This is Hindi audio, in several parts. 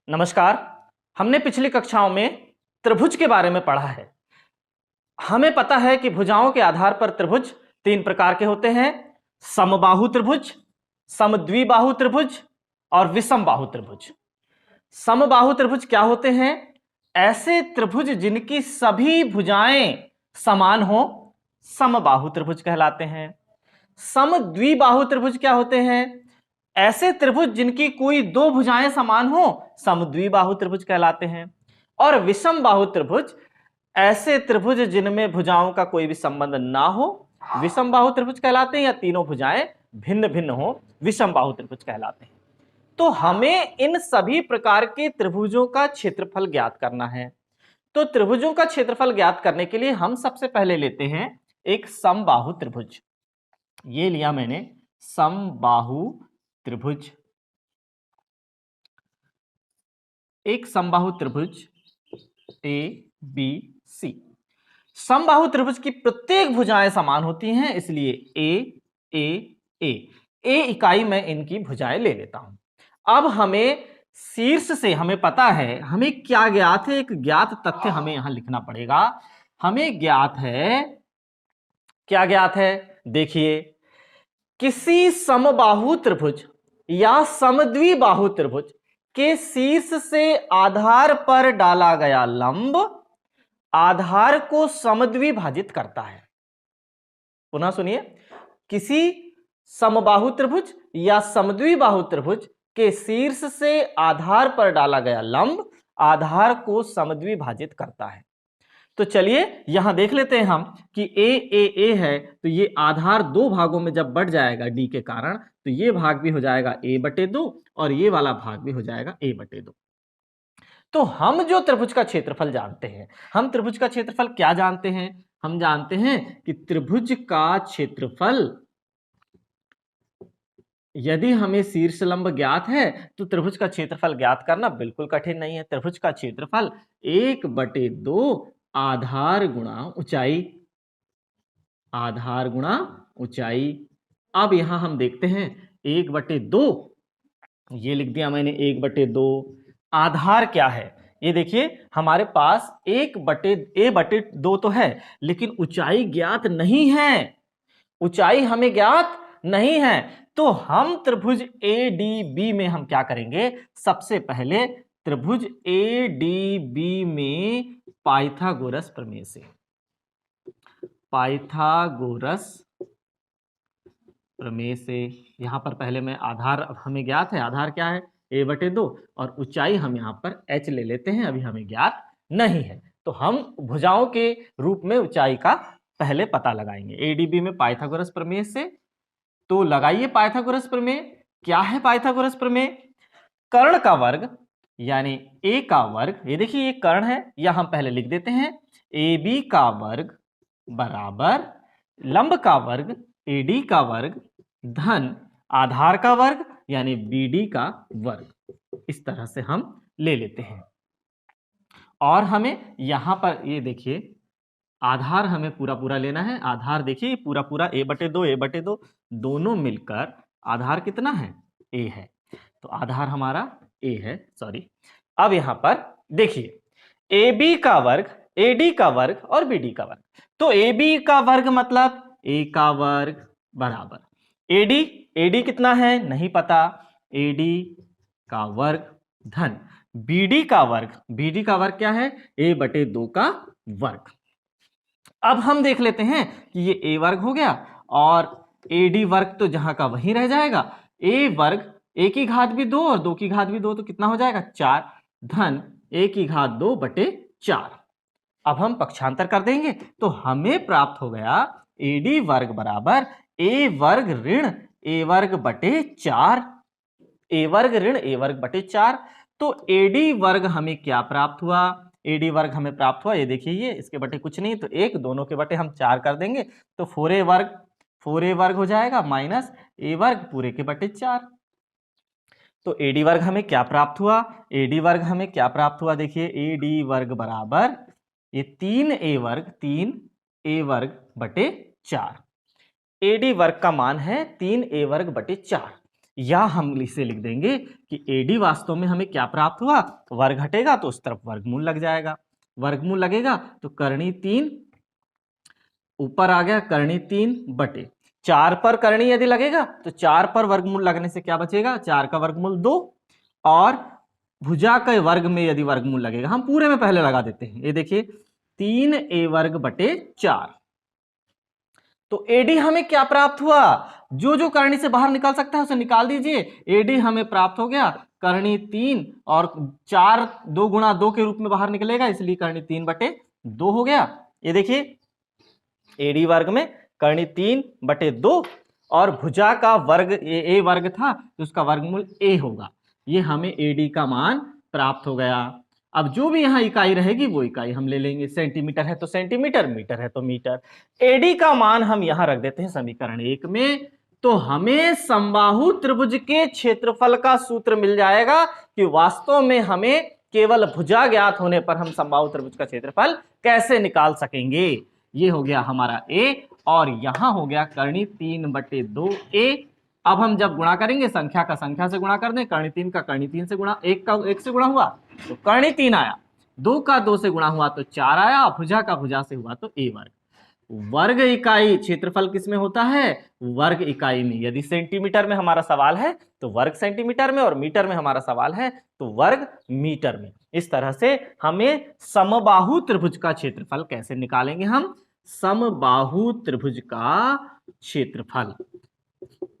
नमस्कार। हमने पिछली कक्षाओं में त्रिभुज के बारे में पढ़ा है। हमें पता है कि भुजाओं के आधार पर त्रिभुज तीन प्रकार के होते हैं: समबाहु त्रिभुज, समद्विबाहु त्रिभुज और विषम बाहु त्रिभुज। समबाहु त्रिभुज क्या होते हैं? ऐसे त्रिभुज जिनकी सभी भुजाएं समान हो, समबाहु त्रिभुज कहलाते हैं। समद्विबाहु त्रिभुज क्या होते हैं? ऐसे त्रिभुज जिनकी कोई दो भुजाएं समान हो, समद्विबाहु त्रिभुज कहलाते हैं। और विषम बाहु त्रिभुज ऐसे त्रिभुज जिनमें भुजाओं का कोई भी संबंध ना हो, विषम बाहु त्रिभुज कहलाते हैं। या तीनों भुजाएं भिन्न भिन्न हो, विषम बाहु त्रिभुज कहलाते हैं। तो हमें इन सभी प्रकार के त्रिभुजों का क्षेत्रफल ज्ञात करना है। तो त्रिभुजों का क्षेत्रफल ज्ञात करने के लिए हम सबसे पहले लेते हैं एक समबाहु त्रिभुज। ये लिया मैंने समबाहु त्रिभुज। एक समबाहु त्रिभुज ए बी सी। समबाहु त्रिभुज की प्रत्येक भुजाएं समान होती हैं, इसलिए ए इकाई में इनकी भुजाएं ले लेता हूं। अब हमें शीर्ष से हमें पता है, हमें क्या ज्ञात है, एक ज्ञात तथ्य हमें यहां लिखना पड़ेगा। हमें ज्ञात है, क्या ज्ञात है? देखिए, किसी समबाहु त्रिभुज या समद्विबाहु त्रिभुज के शीर्ष से आधार पर डाला गया लंब आधार को समद्विभाजित करता है। पुनः सुनिए, किसी समबाहु त्रिभुज या समद्विबाहु त्रिभुज के शीर्ष से आधार पर डाला गया लंब आधार को समद्विभाजित करता है। तो चलिए यहां देख लेते हैं हम कि ए है, तो ये आधार दो भागों में जब बढ़ जाएगा डी के कारण, तो ये भाग भी हो जाएगा a/2 और ये वाला भाग भी हो जाएगा a/2। तो हम जो त्रिभुज का क्षेत्रफल जानते हैं, हम त्रिभुज का क्षेत्रफल क्या जानते हैं? हम जानते हैं कि त्रिभुज का क्षेत्रफल, यदि हमें शीर्ष लंब ज्ञात है तो त्रिभुज का क्षेत्रफल ज्ञात करना बिल्कुल कठिन नहीं है। त्रिभुज का क्षेत्रफल 1/2 आधार गुणा ऊंचाई, आधार गुणा ऊंचाई। अब यहां हम देखते हैं 1/2, ये लिख दिया मैंने 1/2। आधार क्या है? ये देखिए, हमारे पास a/2 तो है, लेकिन ऊंचाई ज्ञात नहीं है। ऊंचाई हमें ज्ञात नहीं है, तो हम त्रिभुज ADB में हम क्या करेंगे? सबसे पहले त्रिभुज ADB में पाइथागोरस प्रमेय से, पाइथागोरस प्रमेय से, यहां पर पहले मैं आधार हमें ज्ञात है, आधार क्या है? a/2 और ऊंचाई हम यहां पर h ले लेते हैं, अभी हमें ज्ञात नहीं है। तो हम भुजाओं के रूप में ऊंचाई का पहले पता लगाएंगे ADB में पाइथागोरस प्रमेय से। तो लगाइए पाइथागोरस प्रमेय। क्या है पाइथागोरस प्रमेय? कर्ण का वर्ग यानी a का वर्ग, ये देखिए ये कर्ण है, या हम पहले लिख देते हैं AB का वर्ग बराबर लंब का वर्ग AD का वर्ग धन आधार का वर्ग यानी BD का वर्ग। इस तरह से हम ले लेते हैं। और हमें यहां पर ये देखिए, आधार हमें पूरा पूरा लेना है। आधार देखिए पूरा पूरा a/2 दोनों मिलकर आधार कितना है? a है। तो आधार हमारा a है, सॉरी। अब यहां पर देखिए, AB का वर्ग, AD का वर्ग और BD का वर्ग। तो AB का वर्ग मतलब a का वर्ग बराबर AD कितना है नहीं पता, AD का वर्ग धन BD का वर्ग क्या है? a/2 का वर्ग। अब हम देख लेते हैं कि ये a वर्ग हो गया और AD वर्ग तो जहां का वहीं रह जाएगा। a वर्ग a की घात भी 2 और 2 की घात भी 2, तो कितना हो जाएगा? 4 धन a की घात 2/4। अब हम पक्षांतर कर देंगे तो हमें प्राप्त हो गया AD वर्ग बराबर a वर्ग ऋण a वर्ग बटे 4, a वर्ग ऋण a वर्ग बटे 4। तो AD वर्ग हमें क्या प्राप्त हुआ? AD वर्ग हमें प्राप्त हुआ, ये देखिए, ये इसके बटे कुछ नहीं, तो एक, दोनों के बटे हम 4 कर देंगे, तो 4a वर्ग हो जाएगा माइनस a वर्ग पूरे के बटे 4। तो AD वर्ग हमें क्या प्राप्त हुआ? AD वर्ग हमें क्या प्राप्त हुआ? देखिए, AD वर्ग बराबर ये 3a वर्ग बटे 4। AD वर्ग का मान है 3a वर्ग बटे 4। या हम इसे लिख देंगे कि AD वास्तव में हमें क्या प्राप्त हुआ, वर्ग हटेगा तो उस तरफ वर्गमूल लग जाएगा, वर्गमूल लगेगा तो करनी 3 ऊपर आ गया, करनी 3 बटे 4 पर करनी यदि लगेगा तो 4 पर वर्गमूल लगने से क्या बचेगा, 4 का वर्गमूल 2, और भुजा के वर्ग में यदि वर्गमूल लगेगा, हम पूरे में पहले लगा देते हैं, ये देखिए 3a वर्ग बटे 4। तो AD हमें क्या प्राप्त हुआ, जो जो करनी से बाहर निकाल सकता है उसे निकाल दीजिए। AD हमें प्राप्त हो गया करनी 3 और 4 2 गुणा 2 के रूप में बाहर निकलेगा, इसलिए करनी 3 बटे 2 हो गया। ये देखिए AD वर्ग में करनी 3 बटे 2 और भुजा का वर्ग A वर्ग था तो उसका वर्गमूल A होगा। ये हमें AD का मान प्राप्त हो गया। अब जो भी यहाँ इकाई रहेगी वो इकाई हम ले लेंगे, सेंटीमीटर है तो सेंटीमीटर, मीटर है तो मीटर। AD का मान हम यहाँ रख देते हैं समीकरण 1 में, तो हमें समबाहु त्रिभुज के क्षेत्रफल का सूत्र मिल जाएगा कि वास्तव में हमें केवल भुजा ज्ञात होने पर हम समबाहु त्रिभुज का क्षेत्रफल कैसे निकाल सकेंगे। ये हो गया हमारा A और यहां हो गया करनी 3 बटे 2a। अब हम जब गुणा करेंगे संख्या का संख्या से गुणा कर दें, करनी 3 का करनी 3 से गुणा, 1 का 1 से गुणा हुआ तो करनी 3 आया, 2 का 2 से गुणा हुआ तो 4 आया, भुजा का भुजा से हुआ तो A वर्ग। वर्ग इकाई क्षेत्रफल किस में होता है, वर्ग इकाई में। यदि सेंटीमीटर में हमारा सवाल है तो वर्ग सेंटीमीटर में, और मीटर में हमारा सवाल है तो वर्ग मीटर में। इस तरह से हमें समबाहु त्रिभुज का क्षेत्रफल कैसे निकालेंगे, हम समबाहु त्रिभुज का क्षेत्रफल,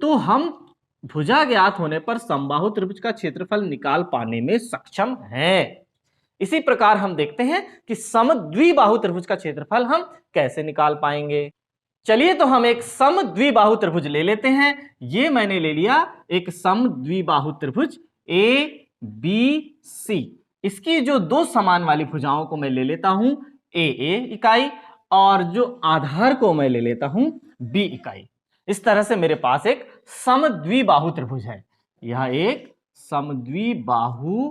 तो हम भुजा ज्ञात होने पर समबाहु त्रिभुज का क्षेत्रफल निकाल पाने में सक्षम हैं। इसी प्रकार हम देखते हैं कि समद्विबाहु त्रिभुज का क्षेत्रफल हम कैसे निकाल पाएंगे। चलिए तो हम एक समद्विबाहु त्रिभुज ले लेते हैं। ये मैंने ले लिया एक समद्विबाहु त्रिभुज ABC। इसकी जो दो समान वाली भुजाओं को मैं ले लेता हूं AA इकाई, और जो आधार को मैं ले लेता हूं B इकाई। इस तरह से मेरे पास एक समद्विबाहु त्रिभुज है। यह एक समद्विबाहु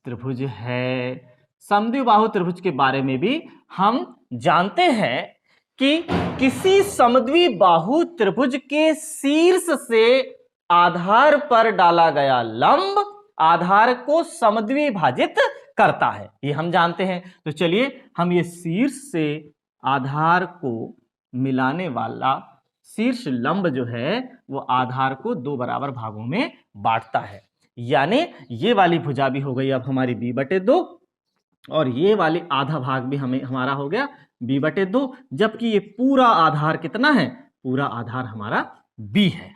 त्रिभुज है। समद्विबाहु त्रिभुज के बारे में भी हम जानते हैं कि किसी समद्विबाहु त्रिभुज के शीर्ष से आधार पर डाला गया लंब आधार को समद्विभाजित करता है, ये हम जानते हैं। तो चलिए हम ये शीर्ष से आधार को मिलाने वाला शीर्ष लंब जो है वो आधार को 2 बराबर भागों में बांटता है, यानी ये वाली भुजा भी हो गई अब हमारी B बटे 2 और ये वाली आधा भाग भी हमारा हो गया B बटे 2, जबकि ये पूरा आधार कितना है, पूरा आधार हमारा B है।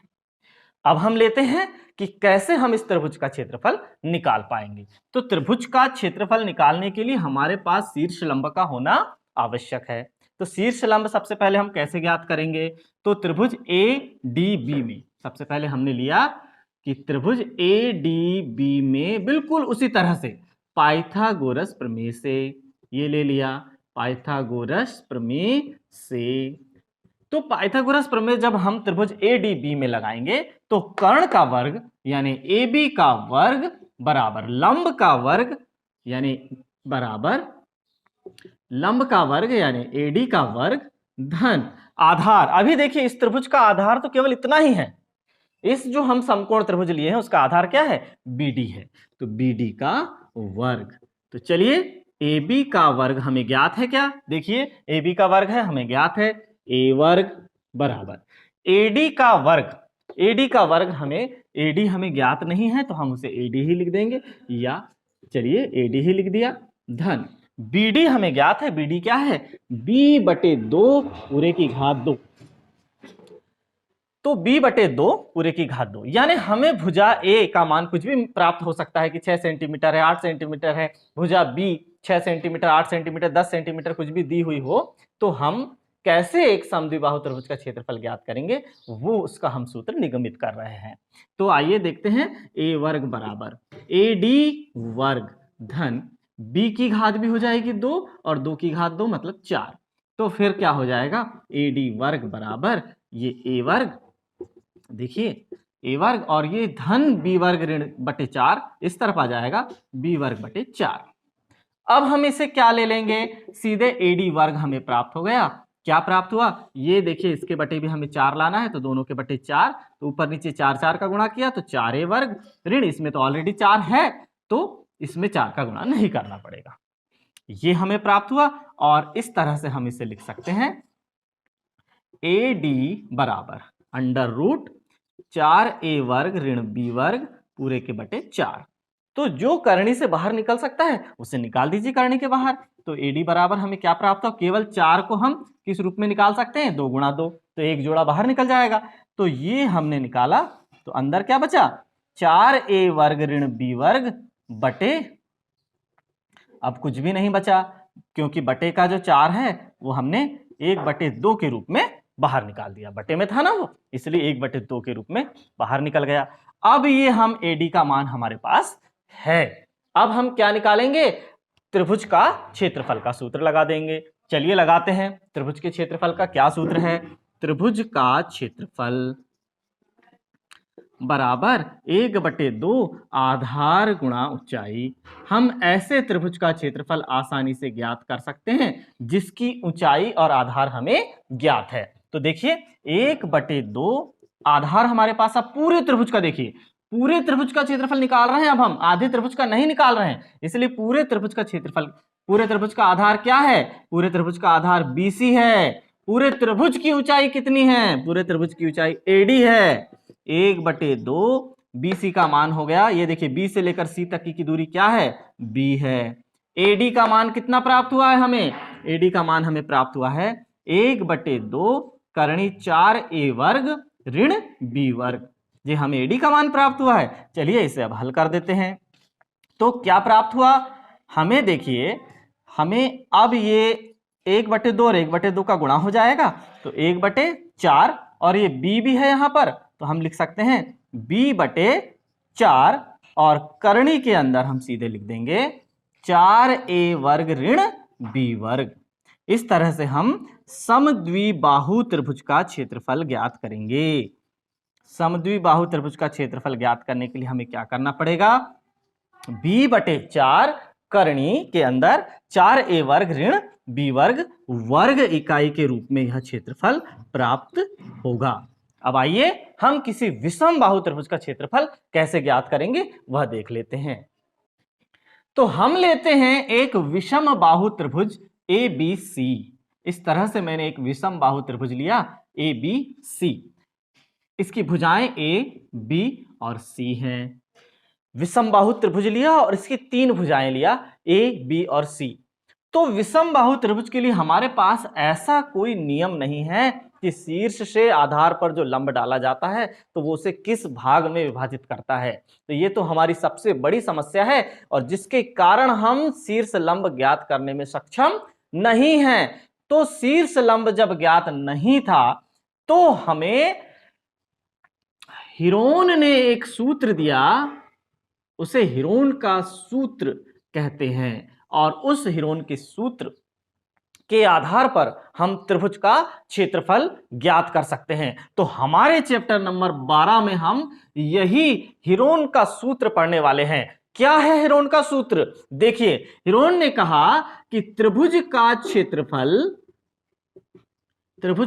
अब हम लेते हैं कि कैसे हम इस त्रिभुज का क्षेत्रफल निकाल पाएंगे। तो त्रिभुज का क्षेत्रफल निकालने के लिए हमारे पास शीर्ष लंब का होना आवश्यक है। तो शीर्ष लंब सबसे पहले हम कैसे ज्ञात करेंगे, तो त्रिभुज ADB में सबसे पहले हमने लिया कि त्रिभुज ADB में बिल्कुल उसी तरह से पाइथागोरस प्रमेय से, ये ले लिया पाइथागोरस प्रमेय से। तो पाइथागोरस प्रमेय जब हम त्रिभुज ADB में लगाएंगे तो कर्ण का वर्ग यानी AB का वर्ग बराबर लंब का वर्ग यानी बराबर लंब का वर्ग यानी AD का वर्ग धन आधार। अभी देखिए इस त्रिभुज का आधार तो केवल इतना ही है, इस जो हम समकोण त्रिभुज लिए हैं उसका आधार क्या है, BD है, तो BD का वर्ग। तो चलिए AB का वर्ग हमें ज्ञात है क्या, देखिए AB का वर्ग है हमें ज्ञात है A वर्ग बराबर AD का वर्ग। AD का वर्ग AD हमें ज्ञात नहीं है तो हम उसे AD ही लिख देंगे, या चलिए AD ही लिख दिया धन BD हमें ज्ञात है, BD क्या है B बटे 2 पूरे की घात 2, तो B बटे 2 पूरे की घात 2, यानी हमें भुजा A का मान कुछ भी प्राप्त हो सकता है कि 6 सेंटीमीटर है, 8 सेंटीमीटर है, भुजा B 6 सेंटीमीटर 8 सेंटीमीटर 10 सेंटीमीटर कुछ भी दी हुई हो, तो हम कैसे एक समद्विबाहु त्रिभुज का क्षेत्रफल ज्ञात करेंगे वो उसका हम सूत्र निगमित कर रहे हैं। तो आइए देखते हैं A वर्ग बराबर AD वर्ग धन B की घात भी हो जाएगी 2 और 2 की घात 2 मतलब 4, तो फिर क्या हो जाएगा AD वर्ग बराबर ये A वर्ग, देखिए A वर्ग और ये धन B वर्ग ऋण बटे 4 इस तरफ आ जाएगा B वर्ग बटे 4। अब हम इसे क्या ले लेंगे, सीधे AD वर्ग हमें प्राप्त हो गया क्या प्राप्त हुआ, ये देखिए इसके बटे भी हमें 4 लाना है, तो दोनों के बटे 4, तो ऊपर नीचे 4 4 का गुणा किया तो 4a वर्ग ऋण इसमें तो ऑलरेडी 4 है, तो इसमें 4 का गुणा नहीं करना पड़ेगा। ये हमें प्राप्त हुआ और इस तरह से हम इसे लिख सकते हैं AD बराबर अंडर रूट 4a वर्ग ऋण b वर्ग पूरे के बटे 4। तो जो करनी से बाहर निकल सकता है उसे निकाल दीजिए करनी के बाहर। तो AD बराबर हमें क्या प्राप्त हुआ, केवल 4 को हम किस रूप में निकाल सकते हैं, 2 गुणा 2, तो एक जोड़ा बाहर निकल जाएगा। तो ये हमने निकाला, तो अंदर क्या बचा, 4a वर्ग ऋण b वर्ग बटे, अब कुछ भी नहीं बचा क्योंकि बटे का जो 4 है वो हमने 1/2 के रूप में बाहर निकाल दिया, बटे में था ना वो, इसलिए 1/2 के रूप में बाहर निकल गया। अब ये हम AD का मान हमारे पास है। अब हम क्या निकालेंगे, त्रिभुज का क्षेत्रफल का सूत्र लगा देंगे। चलिए लगाते हैं। त्रिभुज के क्षेत्रफल का क्या सूत्र है, त्रिभुज का क्षेत्रफल बराबर 1/2 आधार गुणा ऊंचाई। हम ऐसे त्रिभुज का क्षेत्रफल आसानी से ज्ञात कर सकते हैं जिसकी ऊंचाई और आधार हमें ज्ञात है। तो देखिए 1/2 आधार हमारे पास, अब पूरे त्रिभुज का देखिए, पूरे त्रिभुज का क्षेत्रफल निकाल रहे हैं, अब हम आधे त्रिभुज का नहीं निकाल रहे हैं, इसलिए पूरे त्रिभुज का क्षेत्रफल, पूरे त्रिभुज का आधार क्या है, पूरे त्रिभुज का आधार BC है। पूरे त्रिभुज की ऊंचाई कितनी है, पूरे त्रिभुज की ऊंचाई AD है। 1/2 BC का मान हो गया, ये देखिए B से लेकर C तक की दूरी क्या है, B है। AD का मान कितना प्राप्त हुआ है हमें, AD का मान हमें प्राप्त हुआ है 1/2 करणी 4a वर्ग ऋण b वर्ग। ये हमें AD का मान प्राप्त हुआ है। चलिए इसे अब हल कर देते हैं। तो क्या प्राप्त हुआ हमें, देखिए हमें अब ये 1/2 और 1/2 का गुणा हो जाएगा, तो 1/4 और ये b भी है यहां पर, तो हम लिख सकते हैं b/4 और करणी के अंदर हम सीधे लिख देंगे 4a वर्ग ऋण b वर्ग। इस तरह से हम समद्विबाहु त्रिभुज का क्षेत्रफल ज्ञात करेंगे। समद्विबाहु त्रिभुज का क्षेत्रफल ज्ञात करने के लिए हमें क्या करना पड़ेगा, b/4 करणी के अंदर 4a वर्ग ऋण b वर्ग वर्ग इकाई के रूप में यह क्षेत्रफल प्राप्त होगा। अब आइए हम किसी विषम बाहु त्रिभुज का क्षेत्रफल कैसे ज्ञात करेंगे वह देख लेते हैं। तो हम लेते हैं एक विषम बाहु त्रिभुज ABC। इस तरह से मैंने एक विषम बाहु त्रिभुज लिया ABC, इसकी भुजाएं A, B और C हैं। विषम बाहु त्रिभुज लिया और इसकी 3 भुजाएं लिया A, B और C। तो विषम बाहु त्रिभुज के लिए हमारे पास ऐसा कोई नियम नहीं है कि शीर्ष से आधार पर जो लंब डाला जाता है तो वो उसे किस भाग में विभाजित करता है। तो ये तो हमारी सबसे बड़ी समस्या है और जिसके कारण हम शीर्ष लंब ज्ञात करने में सक्षम नहीं हैं। तो शीर्ष लंब जब ज्ञात नहीं था तो हमें हीरोन ने एक सूत्र दिया, उसे हीरोन का सूत्र कहते हैं, और उस हीरोन के सूत्र के आधार पर हम त्रिभुज का क्षेत्रफल ज्ञात कर सकते हैं। तो हमारे चैप्टर नंबर 12 में हम यही हीरोन का सूत्र पढ़ने वाले हैं। क्या है हीरोन का सूत्र, देखिए हीरोन ने कहा कि त्रिभुज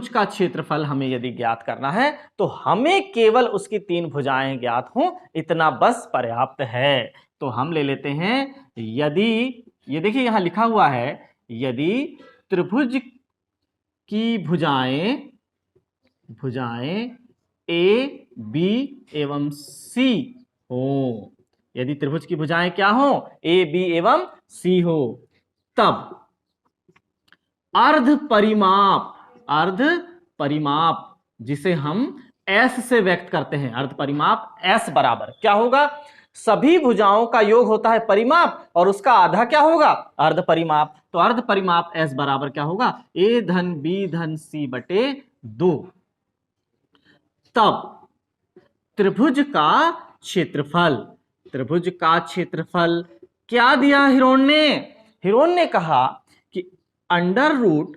का क्षेत्रफल हमें यदि ज्ञात करना है तो हमें केवल उसकी 3 भुजाएं ज्ञात हों, इतना बस पर्याप्त है। तो हम ले लेते हैं, यदि ये देखिए यहां लिखा हुआ है, यदि त्रिभुज की भुजाएं A, B एवं C हो, यदि त्रिभुज की भुजाएं क्या हो, A, B एवं C हो, तब अर्ध परिमाप जिसे हम S से व्यक्त करते हैं, अर्ध परिमाप S बराबर क्या होगा, सभी भुजाओं का योग होता है परिमाप और उसका आधा क्या होगा, अर्ध परिमाप। तो अर्ध परिमाप S बराबर क्या होगा, A धन B धन C बटे 2। तब त्रिभुज का क्षेत्रफल क्या दिया हीरोन ने कहा कि under root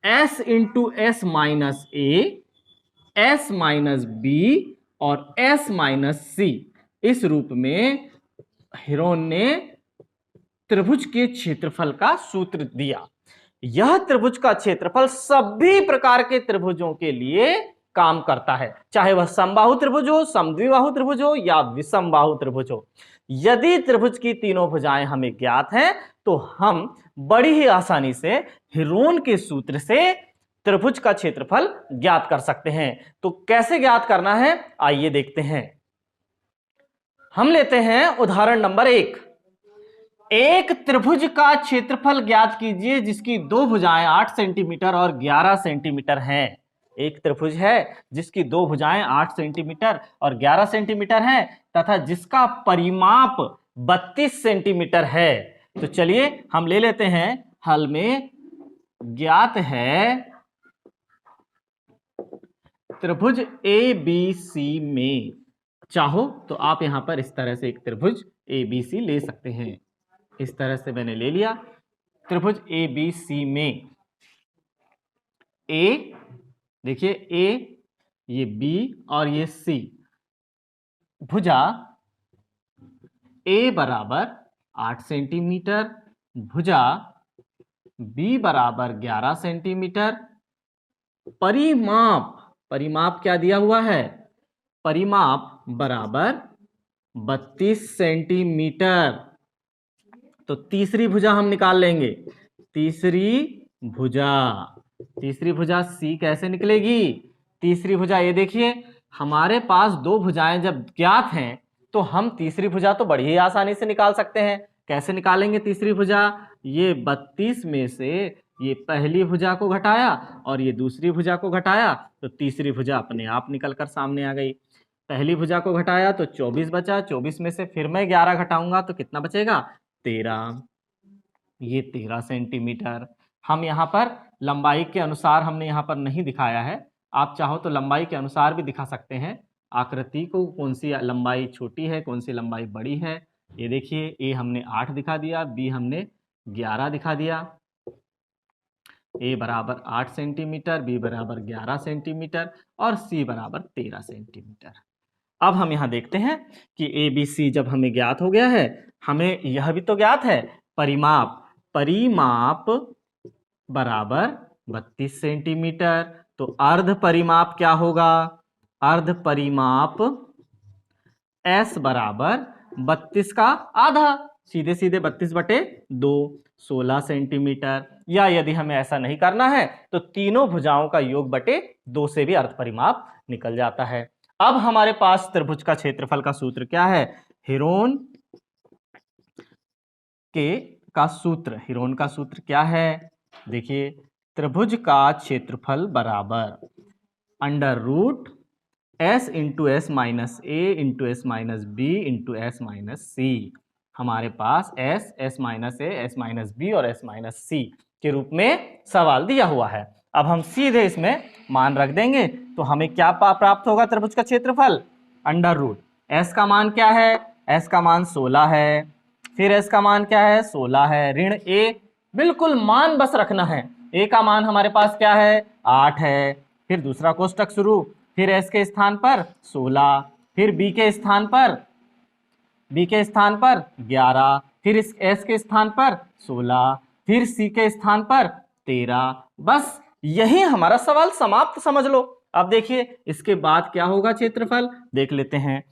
S into S minus A, S minus B और S माइनस C, इस रूप में हीरोन ने त्रिभुज के क्षेत्रफल का सूत्र दिया। यह त्रिभुज का क्षेत्रफल सभी प्रकार के त्रिभुजों के लिए काम करता है, चाहे वह समबाहु त्रिभुज हो, समद्विबाहु त्रिभुज हो या विषमबाहु त्रिभुज हो। यदि त्रिभुज की तीनों भुजाएं हमें ज्ञात हैं तो हम बड़ी ही आसानी से हीरोन के सूत्र से त्रिभुज का क्षेत्रफल ज्ञात कर सकते हैं। तो कैसे ज्ञात करना है, आइए देखते हैं। हम लेते हैं उदाहरण नंबर 1। एक त्रिभुज का क्षेत्रफल ज्ञात कीजिए जिसकी दो भुजाएं 8 सेंटीमीटर और 11 सेंटीमीटर हैं। एक त्रिभुज है जिसकी दो भुजाएं 8 सेंटीमीटर और 11 सेंटीमीटर हैं तथा जिसका परिमाप 32 सेंटीमीटर है। तो चलिए हम ले लेते हैं हल में। ज्ञात है त्रिभुज ABC में, चाहो तो आप यहां पर इस तरह से एक त्रिभुज ABC ले सकते हैं। इस तरह से मैंने ले लिया त्रिभुज ABC में A, देखिए A, ये B और ये C। भुजा A बराबर 8 सेंटीमीटर, भुजा B बराबर 11 सेंटीमीटर। परिमाप क्या दिया हुआ है, परिमाप बराबर 32 सेंटीमीटर। तो तीसरी भुजा हम निकाल लेंगे। तीसरी भुजा C कैसे निकलेगी? तीसरी भुजा, ये देखिए हमारे पास दो भुजाएं जब ज्ञात हैं तो हम तीसरी भुजा तो बड़ी ही आसानी से निकाल सकते हैं। कैसे निकालेंगे तीसरी भुजा? ये 32 में से ये पहली भुजा को घटाया और ये दूसरी भुजा को घटाया तो तीसरी भुजा अपने आप निकल कर सामने आ गई। पहली भुजा को घटाया तो 24 बचा, 24 में से फिर मैं 11 घटाऊंगा तो कितना बचेगा? 13। ये 13 सेंटीमीटर। हम यहाँ पर लंबाई के अनुसार हमने यहाँ पर नहीं दिखाया है, आप चाहो तो लंबाई के अनुसार भी दिखा सकते हैं आकृति को, कौन सी लंबाई छोटी है कौन सी लंबाई बड़ी है। ये देखिए A हमने 8 दिखा दिया, B हमने 11 दिखा दिया। A बराबर 8 सेंटीमीटर, B बराबर 11 सेंटीमीटर और C बराबर 13 सेंटीमीटर। अब हम यहाँ देखते हैं कि ABC जब हमें ज्ञात हो गया है, हमें यह भी तो ज्ञात है परिमाप बराबर 32 सेंटीमीटर। तो अर्ध परिमाप क्या होगा? अर्ध परिमाप S बराबर 32 का आधा, सीधे सीधे 32/2, 16 सेंटीमीटर। या यदि हमें ऐसा नहीं करना है तो तीनों भुजाओं का योग बटे 2 से भी अर्ध परिमाप निकल जाता है। अब हमारे पास त्रिभुज का क्षेत्रफल का सूत्र क्या है? हीरोन का सूत्र क्या है? देखिए त्रिभुज का क्षेत्रफल बराबर √S × S - A × S - B × S - C। हमारे पास S, S - A, S - B और S - C के रूप में सवाल दिया हुआ है। अब हम सीधे इसमें मान रख देंगे तो हमें क्या प्राप्त होगा? त्रिभुज का क्षेत्रफल √S का मान क्या है? S का मान 16 है। फिर S का मान क्या है? 16 है। ऋण A, बिल्कुल मान बस रखना है। A का मान हमारे पास क्या है? 8 है। फिर दूसरा कोष्टक शुरू, फिर S के स्थान पर 16, फिर B के स्थान पर 11, फिर इस S के स्थान पर 16, फिर C के स्थान पर 13। बस यही हमारा सवाल समाप्त समझ लो। अब देखिए इसके बाद क्या होगा क्षेत्रफल, देख लेते हैं।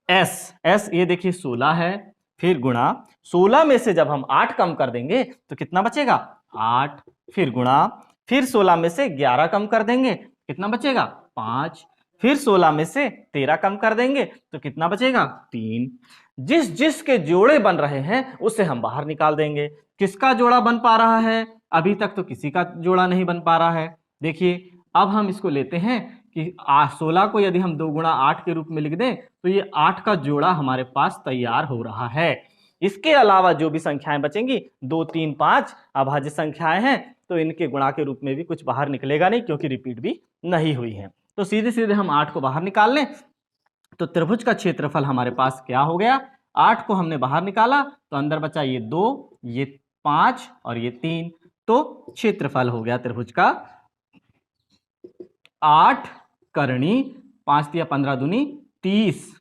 √S, ये देखिए 16 है, फिर गुणा 16 में से जब हम 8 कम कर देंगे तो कितना बचेगा? 8, फिर गुणा, फिर 16 में से 11 कम कर देंगे कितना बचेगा? 5, फिर 16 में से 13 कम कर देंगे तो कितना बचेगा? 3। जिस के जोड़े बन रहे हैं उसे हम बाहर निकाल देंगे। किसका जोड़ा बन पा रहा है? अभी तक तो किसी का जोड़ा नहीं बन पा रहा है। देखिए अब हम इसको लेते हैं कि 16 को यदि हम 2 × 8 के रूप में लिख दें तो ये 8 का जोड़ा हमारे पास तैयार हो रहा है। इसके अलावा जो भी संख्याएं बचेंगी 2, 3, 5 अभाज्य संख्याएं हैं तो इनके गुणा के रूप में भी कुछ बाहर निकलेगा नहीं क्योंकि रिपीट भी नहीं हुई है। तो सीधे सीधे हम 8 को बाहर निकाल लें तो त्रिभुज का क्षेत्रफल हमारे पास क्या हो गया? 8 को हमने बाहर निकाला तो अंदर बचा ये 2, ये 5 और ये 3। तो क्षेत्रफल हो गया त्रिभुज का 8 करणी 5 × 15 = 30,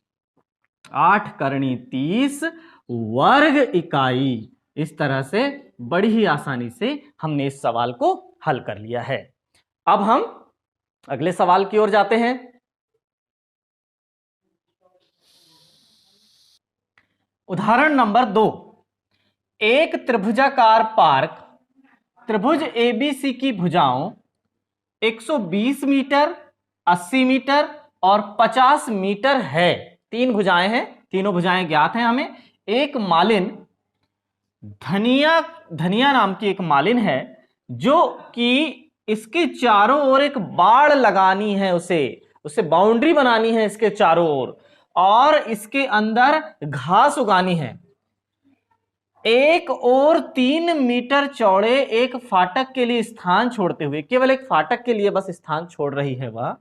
8 करणी 30 वर्ग इकाई। इस तरह से बड़ी ही आसानी से हमने इस सवाल को हल कर लिया है। अब हम अगले सवाल की ओर जाते हैं। उदाहरण नंबर 2, एक त्रिभुजाकार पार्क त्रिभुज एबीसी की भुजाओं 120 मीटर, 80 मीटर और 50 मीटर है। तीन भुजाएं हैं, तीनों भुजाएं ज्ञात हैं हमें। एक मालिन धनिया नाम की एक मालिन है जो कि इसके चारों ओर एक बाड़ लगानी है, उसे बाउंड्री बनानी है इसके चारों ओर, और इसके अंदर घास उगानी है। एक और 3 मीटर चौड़े एक फाटक के लिए स्थान छोड़ते हुए, केवल एक फाटक के लिए बस स्थान छोड़ रही है वह,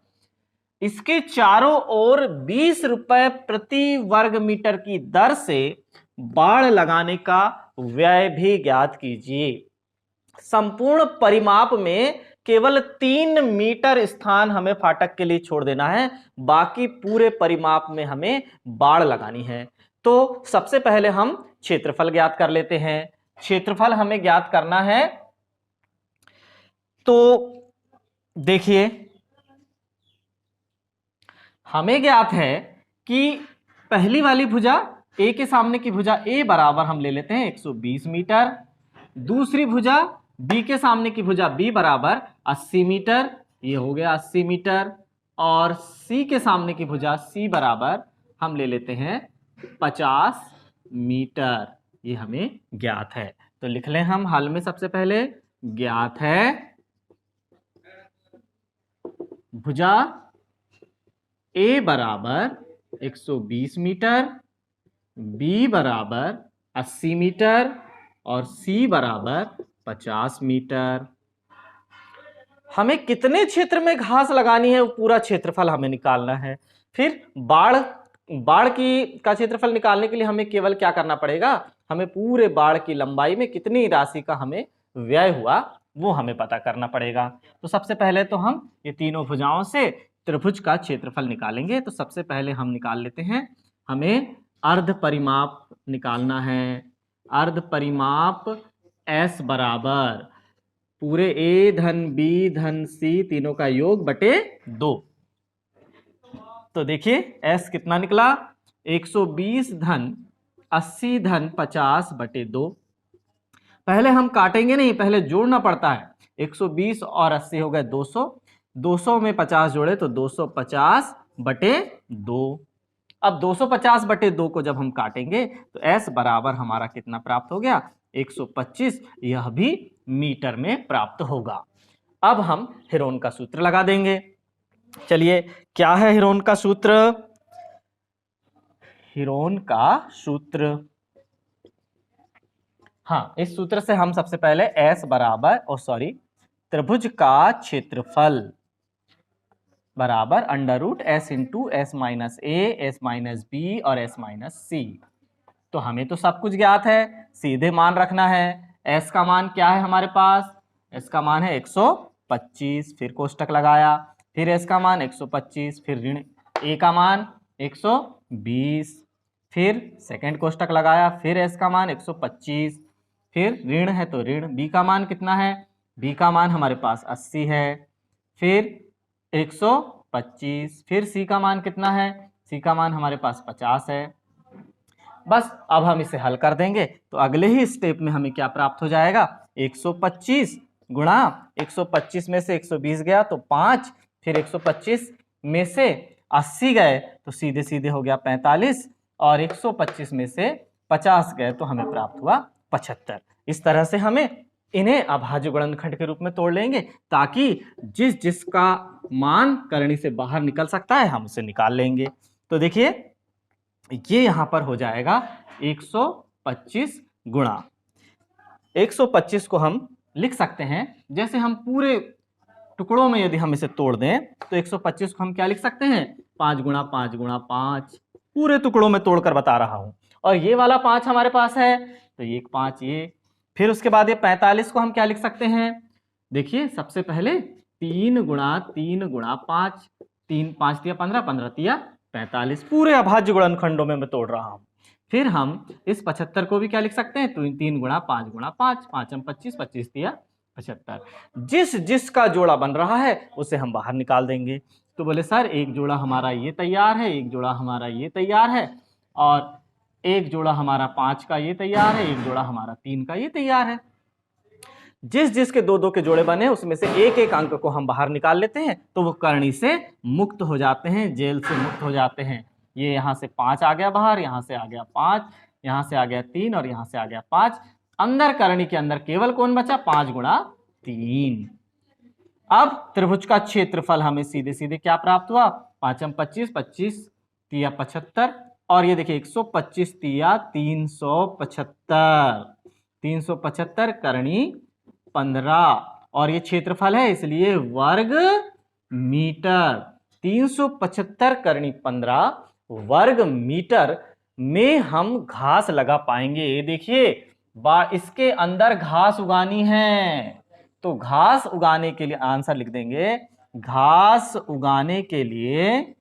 इसके चारों ओर 20 रुपए प्रति वर्ग मीटर की दर से बाड़ लगाने का व्यय भी ज्ञात कीजिए। संपूर्ण परिमाप में केवल 3 मीटर स्थान हमें फाटक के लिए छोड़ देना है, बाकी पूरे परिमाप में हमें बाड़ लगानी है। तो सबसे पहले हम क्षेत्रफल ज्ञात कर लेते हैं। क्षेत्रफल हमें ज्ञात करना है, तो देखिए हमें ज्ञात है कि पहली वाली भुजा ए के सामने की भुजा ए बराबर हम ले लेते हैं 120 मीटर, दूसरी भुजा बी के सामने की भुजा बी बराबर 80 मीटर, ये हो गया 80 मीटर, और सी के सामने की भुजा सी बराबर हम ले लेते हैं 50 मीटर, ये हमें ज्ञात है। तो लिख लें हम हल में, सबसे पहले ज्ञात है भुजा ए बराबर 120 मीटर, बी बराबर 80 मीटर और सी बराबर 50 मीटर। हमें कितने क्षेत्र में घास लगानी है वो पूरा क्षेत्रफल हमें निकालना है। फिर बाड़ का क्षेत्रफल निकालने के लिए हमें केवल क्या करना पड़ेगा, हमें पूरे बाड़ की लंबाई में कितनी राशि का हमें व्यय हुआ वो हमें पता करना पड़ेगा। तो सबसे पहले तो हम ये तीनों भुजाओं से त्रिभुज का क्षेत्रफल निकालेंगे। तो सबसे पहले हम निकाल लेते हैं, हमें अर्ध परिमाप निकालना है। अर्ध परिमाप S बराबर पूरे A धन B धन C तीनों का योग बटे 2। तो देखिए S कितना निकला, 120 धन 80 धन 50 बटे 2। पहले हम काटेंगे नहीं, पहले जोड़ना पड़ता है। 120 और 80 हो गए 200, 200 में 50 जोड़े तो 250 बटे 2। अब 250 बटे 2 को जब हम काटेंगे तो S बराबर हमारा कितना प्राप्त हो गया, 125, यह भी मीटर में प्राप्त होगा। अब हम हेरोन का सूत्र लगा देंगे। चलिए, क्या है हेरोन का सूत्र? हेरोन का सूत्र, हाँ, इस सूत्र से हम सबसे पहले S बराबर त्रिभुज का क्षेत्रफल बराबर √S इंटू S माइनस ए, S माइनस बी और S माइनस सी। तो हमें तो सब कुछ ज्ञात है, सीधे मान रखना है। S का मान क्या है हमारे पास, S का मान है 125, फिर कोष्टक लगाया, फिर S का मान 125, फिर ऋण A का मान 120, फिर सेकंड कोष्टक लगाया, फिर S का मान 125, फिर ऋण है तो ऋण B का मान कितना है, B का मान हमारे पास 80 है, फिर 125, फिर C का मान कितना है, C का मान हमारे पास 50 है। बस अब हम इसे हल कर देंगे तो अगले ही स्टेप में हमें क्या प्राप्त हो जाएगा, 125 गुणा 125 में से 120 गया तो 5, फिर 125 में से 80 गए तो सीधे सीधे हो गया 45, और 125 में से 50 गए तो हमें प्राप्त हुआ 75। इस तरह से हमें इन्हें अभाज्य गुणनखंड के रूप में तोड़ लेंगे ताकि जिसका मान करनी से बाहर निकल सकता है हम उसे निकाल लेंगे। तो देखिए ये यहां पर हो जाएगा 125 गुणा 125 को हम लिख सकते हैं, जैसे हम पूरे टुकड़ों में यदि हम इसे तोड़ दें तो 125 को हम क्या लिख सकते हैं, 5 गुणा 5 गुणा 5, पूरे टुकड़ों में तोड़कर बता रहा हूं। और ये वाला 5 हमारे पास है तो ये 5 ये, फिर उसके बाद ये 45 को हम क्या लिख सकते हैं, देखिए सबसे पहले 3 गुणा 3 गुणा 5, 3 5 तिया 15, 15 तिया 45, पूरे अभाज्य गुणनखंडों में मैं तोड़ रहा हूं। फिर हम इस 75 को भी क्या लिख सकते हैं, तो 3 गुणा 5 गुणा 5, 5 हम 25, 25 दिया 75। जिस जिसका जोड़ा बन रहा है उसे हम बाहर निकाल देंगे। तो बोले सर एक जोड़ा हमारा ये तैयार है, एक जोड़ा हमारा ये तैयार है, और एक जोड़ा हमारा 5 का ये तैयार है, एक जोड़ा हमारा 3 का ये तैयार है। जिस जिसके दो दो के जोड़े बने उसमें से एक एक अंक को हम बाहर निकाल लेते हैं, तो वो करणी से मुक्त हो जाते हैं, जेल से मुक्त हो जाते हैं। ये यहाँ से 5 आ गया बाहर, यहाँ से आ गया 5, यहाँ से आ गया 3 और यहाँ से आ गया 5। अंदर करणी के अंदर केवल कौन बचा, 5 गुणा 3। अब त्रिभुज का क्षेत्रफल हमें सीधे सीधे क्या प्राप्त हुआ, 5 हम 25, 25 तिया 75, और ये देखिए 125 तिया 375, 375 करणी 15, और ये क्षेत्रफल है इसलिए वर्ग मीटर। 375 करणी 15 वर्ग मीटर में हम घास लगा पाएंगे। ये देखिए इसके अंदर घास उगानी है, तो घास उगाने के लिए आंसर लिख देंगे, घास उगाने के लिए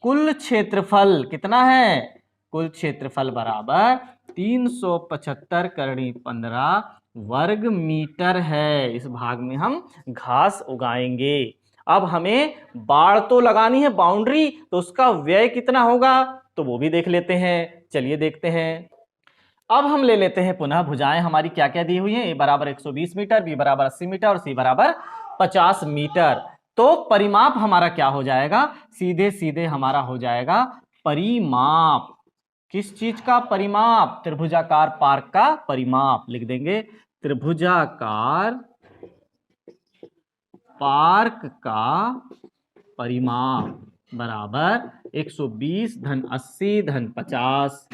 कुल क्षेत्रफल कितना है, कुल क्षेत्रफल बराबर 375 करणी 15 वर्ग मीटर है। इस भाग में हम घास उगाएंगे। अब हमें बाड़ तो लगानी है, बाउंड्री, तो उसका व्यय कितना होगा तो वो भी देख लेते हैं। चलिए देखते हैं। अब हम ले लेते हैं पुनः भुजाएं हमारी क्या क्या दी हुई हैं। ए बराबर 120 मीटर, बी बराबर 80 मीटर और सी बराबर 50 मीटर। तो परिमाप हमारा क्या हो जाएगा, सीधे सीधे हमारा हो जाएगा परिमाप। किस चीज का परिमाप, त्रिभुजाकार पार्क का परिमाप लिख देंगे। त्रिभुजाकार पार्क का परिमाप बराबर 120 धन 80 धन 50।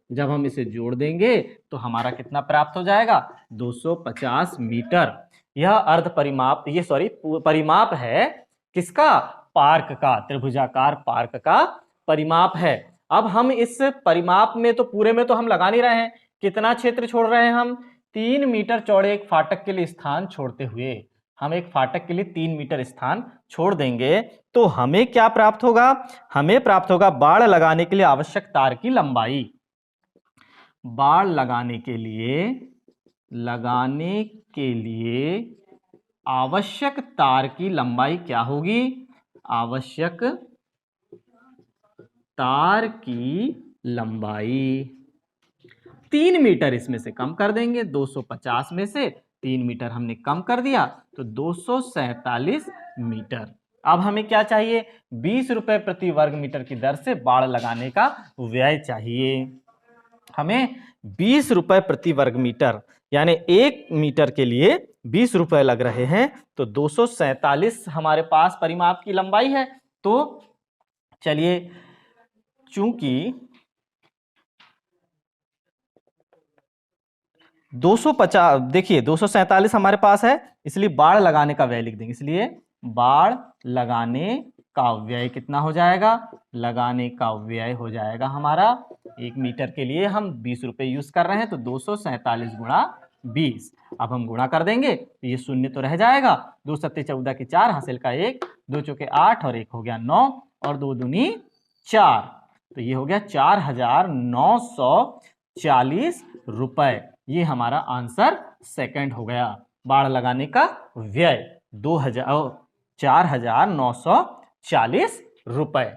जब हम इसे जोड़ देंगे तो हमारा कितना प्राप्त हो जाएगा, 250 मीटर। यह अर्ध परिमाप, ये परिमाप है किसका, पार्क का, त्रिभुजाकार पार्क का परिमाप है। अब हम इस परिमाप में तो पूरे में तो हम लगा नहीं रहे हैं, कितना क्षेत्र छोड़ रहे हैं हम, 3 मीटर चौड़े एक फाटक के लिए स्थान छोड़ते हुए हम एक फाटक के लिए 3 मीटर स्थान छोड़ देंगे, तो हमें क्या प्राप्त होगा, हमें प्राप्त होगा बाड़ लगाने के लिए आवश्यक तार की लंबाई। बाड़ लगाने के लिए आवश्यक तार की लंबाई क्या होगी, आवश्यक तार की लंबाई 3 मीटर इसमें से कम कर देंगे। 250 में से 3 मीटर हमने कम कर दिया तो 247 मीटर। अब हमें क्या चाहिए, 20 रुपए प्रति वर्ग मीटर की दर से बाड़ लगाने का व्यय चाहिए। हमें 20 रुपए प्रति वर्ग मीटर, यानी 1 मीटर के लिए 20 रुपए लग रहे हैं, तो 247 हमारे पास परिमाप की लंबाई है। तो चलिए, चूंकि 250, देखिए 247 हमारे पास है, इसलिए बाड़ लगाने का व्यय लिख देंगे। इसलिए बाड़ लगाने का व्यय कितना हो जाएगा, लगाने का व्यय हो जाएगा हमारा 1 मीटर के लिए हम 20 रुपए यूज कर रहे हैं, तो 247 गुणा 20। अब हम गुणा कर देंगे तो ये शून्य तो रह जाएगा, 2 सत्ते 14 के 4, हासिल का 1, 2 चौके 8 और 1 हो गया 9 और 2 दूनी 4, तो ये हो गया 4940 रुपए। ये हमारा आंसर सेकंड हो गया। बाड़ लगाने का व्यय 4940 रुपए।